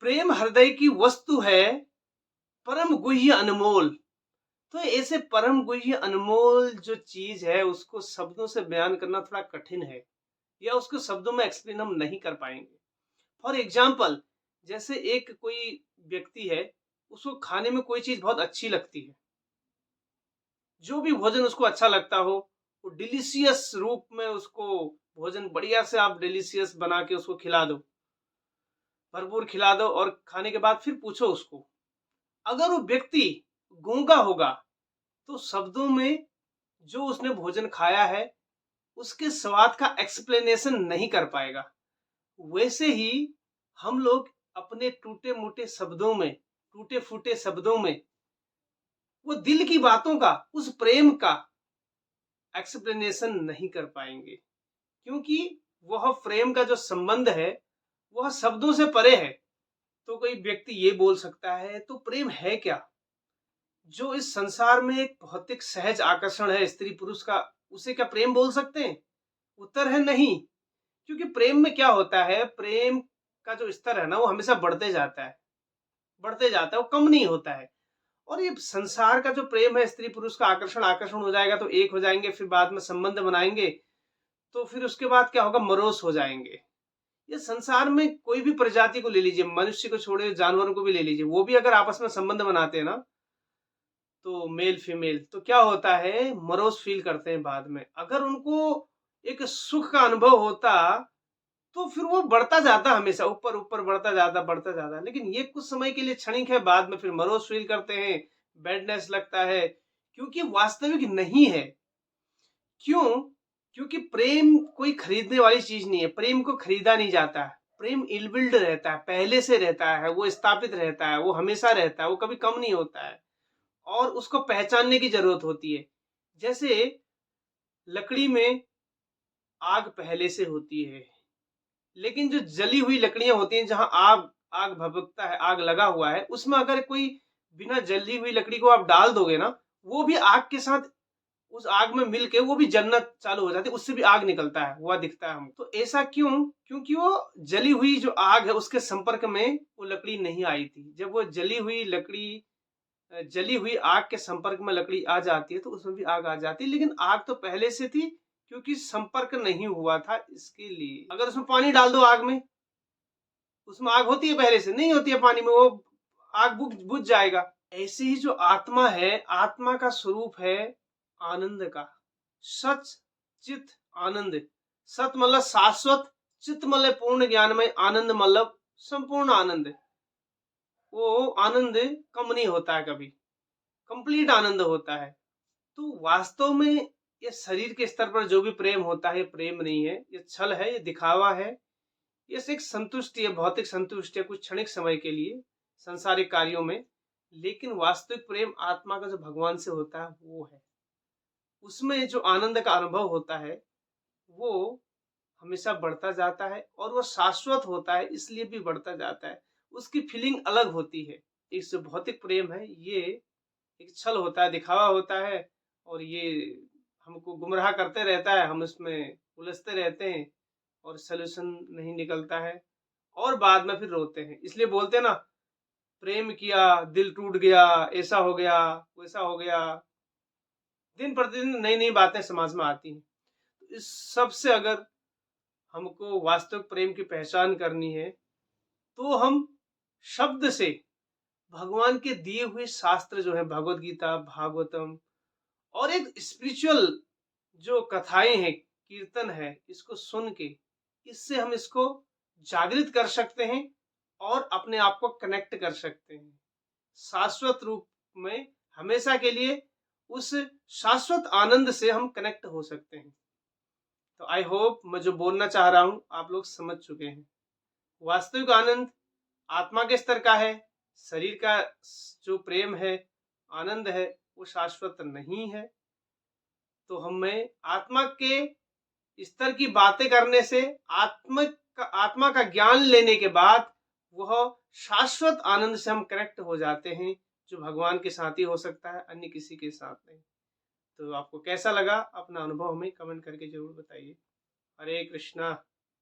प्रेम हृदय की वस्तु है, परम गुह्य अनमोल। तो ऐसे परम गुह्य अनमोल जो चीज है उसको शब्दों से बयान करना थोड़ा कठिन है, या उसको शब्दों में एक्सप्लेन हम नहीं कर पाएंगे। फॉर एग्जाम्पल, जैसे एक कोई व्यक्ति है, उसको खाने में कोई चीज बहुत अच्छी लगती है, जो भी भोजन उसको अच्छा लगता हो, वो डिलीशियस रूप में उसको भोजन बढ़िया से आप डिलीशियस बना के उसको खिला दो, भरपूर खिला दो, और खाने के बाद फिर पूछो उसको, अगर वो व्यक्ति गूंगा होगा तो शब्दों में जो उसने भोजन खाया है उसके स्वाद का एक्सप्लेनेशन नहीं कर पाएगा। वैसे ही हम लोग अपने टूटे मोटे शब्दों में, टूटे फूटे शब्दों में वो दिल की बातों का, उस प्रेम का एक्सप्लेनेशन नहीं कर पाएंगे, क्योंकि वह प्रेम का जो संबंध है वह शब्दों से परे है। तो कोई व्यक्ति ये बोल सकता है तो प्रेम है क्या? जो इस संसार में एक भौतिक सहज आकर्षण है स्त्री पुरुष का, उसे क्या प्रेम बोल सकते हैं? उत्तर है नहीं। क्योंकि प्रेम में क्या होता है, प्रेम का जो स्तर है ना वो हमेशा बढ़ते जाता है, बढ़ते जाता है, वो कम नहीं होता है। और ये संसार का जो प्रेम है, स्त्री पुरुष का आकर्षण, आकर्षण हो जाएगा तो एक हो जाएंगे, फिर बाद में संबंध बनाएंगे, तो फिर उसके बाद क्या होगा, मरोस हो जाएंगे। ये संसार में कोई भी प्रजाति को ले लीजिए, मनुष्य को छोड़े जानवरों को भी ले लीजिए, वो भी अगर आपस में संबंध बनाते हैं ना, तो मेल फीमेल, तो क्या होता है, मरोस फील करते हैं बाद में। अगर उनको एक सुख का अनुभव होता तो फिर वो बढ़ता जाता, हमेशा ऊपर ऊपर बढ़ता जाता, बढ़ता जाता। लेकिन ये कुछ समय के लिए क्षणिक है, बाद में फिर मरोस फील करते हैं, बैडनेस लगता है, क्योंकि वास्तविक नहीं है। क्यों? क्योंकि प्रेम कोई खरीदने वाली चीज नहीं है, प्रेम को खरीदा नहीं जाता है। प्रेम इनबिल्ड रहता है, पहले से रहता है, वो स्थापित रहता है, वो हमेशा रहता है, वो कभी कम नहीं होता है, और उसको पहचानने की जरूरत होती है। जैसे लकड़ी में आग पहले से होती है, लेकिन जो जली हुई लकड़ियां होती हैं, जहां आग आग भभकता है, आग लगा हुआ है, उसमें अगर कोई बिना जली हुई लकड़ी को आप डाल दोगे ना, वो भी आग के साथ, उस आग में मिलके वो भी जलना चालू हो जाती है, उससे भी आग निकलता है, वह दिखता है हमको। तो ऐसा क्यों? क्योंकि वो जली हुई जो आग है उसके संपर्क में वो लकड़ी नहीं आई थी। जब वो जली हुई लकड़ी, जली हुई आग के संपर्क में लकड़ी आ जाती है तो उसमें भी आग आ जाती है, लेकिन आग तो पहले से थी, क्योंकि संपर्क नहीं हुआ था इसके लिए। अगर उसमें पानी डाल दो आग में, उसमें आग होती है पहले से? नहीं होती है पानी में, वो आग बुझ जाएगा। ऐसे ही जो आत्मा है, आत्मा का स्वरूप है आनंद का, सच चित आनंद। सत मतलब शाश्वत, चित मतलब पूर्ण ज्ञान में, आनंद मतलब संपूर्ण आनंद। वो आनंद कम नहीं होता है कभी, कंप्लीट आनंद होता है। तो वास्तव में ये शरीर के स्तर पर जो भी प्रेम होता है, ये प्रेम नहीं है, ये छल है, ये दिखावा है, ये एक संतुष्टि है, भौतिक संतुष्टि है कुछ क्षणिक समय के लिए संसारिक कार्यों में। लेकिन वास्तविक प्रेम आत्मा का जो भगवान से होता है वो है, उसमें जो आनंद का अनुभव होता है वो हमेशा बढ़ता जाता है, और वो शाश्वत होता है इसलिए भी बढ़ता जाता है, उसकी फीलिंग अलग होती है। इस जो भौतिक प्रेम है ये एक छल होता है, दिखावा होता है, और ये हमको गुमराह करते रहता है, हम उसमें उलझते रहते हैं और सॉल्यूशन नहीं निकलता है, और बाद में फिर रोते हैं। इसलिए बोलते हैं ना, प्रेम किया दिल टूट गया, ऐसा हो गया, वैसा हो गया, दिन प्रतिदिन नई नई बातें समाज में आती हैं। तो इस सब से अगर हमको वास्तविक प्रेम की पहचान करनी है तो हम शब्द से भगवान के दिए हुए शास्त्र जो है, भगवत गीता, भागवतम, और एक स्पिरिचुअल जो कथाएं हैं, कीर्तन है, इसको सुन के, इससे हम इसको जागृत कर सकते हैं और अपने आप को कनेक्ट कर सकते हैं शाश्वत रूप में, हमेशा के लिए उस शाश्वत आनंद से हम कनेक्ट हो सकते हैं। तो आई होप मैं जो बोलना चाह रहा हूं आप लोग समझ चुके हैं। वास्तविक आनंद आत्मा के स्तर का है, शरीर का जो प्रेम है, आनंद है, वो शाश्वत नहीं है। तो हमें आत्मा के स्तर की बातें करने से, आत्मा का ज्ञान लेने के बाद वह शाश्वत आनंद से हम कनेक्ट हो जाते हैं, जो भगवान के साथ ही हो सकता है, अन्य किसी के साथ नहीं। तो आपको कैसा लगा, अपना अनुभव हमें कमेंट करके जरूर बताइए। हरे कृष्णा।